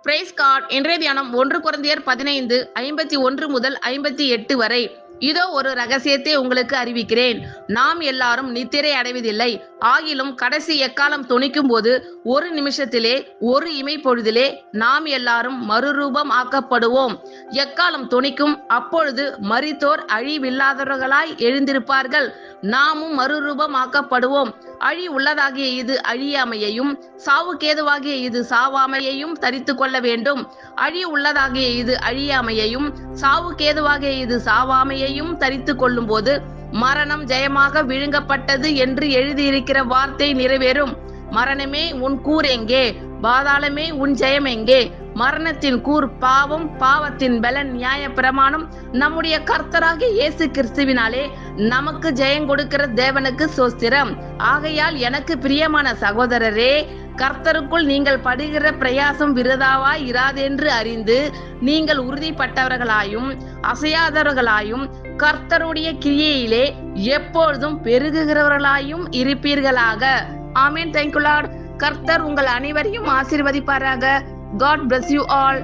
Price card. இன்றைய தியானம் 1 கொரிந்தியர் 15:51 முதல் 58 வரை. இதோ ஒரு ரகசியத்தை உங்களுக்கு அறிவிக்கிறேன். நாம் எல்லாரும் நித்திரை அடைவதில்லை. ஆகிலும் கடைசி எக்காலம் தொனிக்கும் போது ஒரு நிமிஷத்திலே, ஒரு இமை பொழுதிலே நாம் எல்லாரும் மறுரூபம் ஆக்கப்படுவோம். எக்காலம் தொனிக்கும். அப்பொழுது மரித்தோர் அழிவில்லாதவர்களாய் எழுந்திருப்பார்கள். நாமும் மறுரூபம் ஆக்கப்படுவோம். அழி உள்ளதாகிய இது அழியாமையையும், சாவுக்கேதுவாகிய இது சாவாமையையும் தரித்து கொள்ள வேண்டும். அழி உள்ளதாகிய இது அழியாமையையும், சாவுக்கேதுவாகிய இது சாவாமையையும் தரித்து கொள்ளும் போது மரணம் ஜெயமாக விழுங்கப்பட்டது என்று எழுதியிருக்கிற வார்த்தை நிறைவேறும். மரணமே உன் கூர் எங்கே? பாதாளமே உன் ஜெயம் எங்கே? மரணத்தின் கூர் பாவம், பாவத்தின் பலன் நியாய பிரமாணம். நம்முடைய கர்த்தராகிய இயேசு கிறிஸ்துவினாலே நமக்கு ஜெயம் கொடுக்கிற தேவனுக்கு ஸ்தோத்திரம். ஆகையால் எனக்கு பிரியமான சகோதரரே, கர்த்தருக்குள் நீங்கள் படுகிற பிரயாசம் விருதாவாய் இராதென்று அறிந்து நீங்கள் உறுதிப்பட்டவர்களாயும் அசையாதவர்களாயும் கர்த்தருடைய கிரியையிலே எப்பொழுதும் பெருகுகிறவர்களாயும் இருப்பீர்களாக. ஆமென். Thank you lord. கர்த்தர் உங்கள் அனைவரையும் ஆசீர்வதிப்பாராக. God bless you all.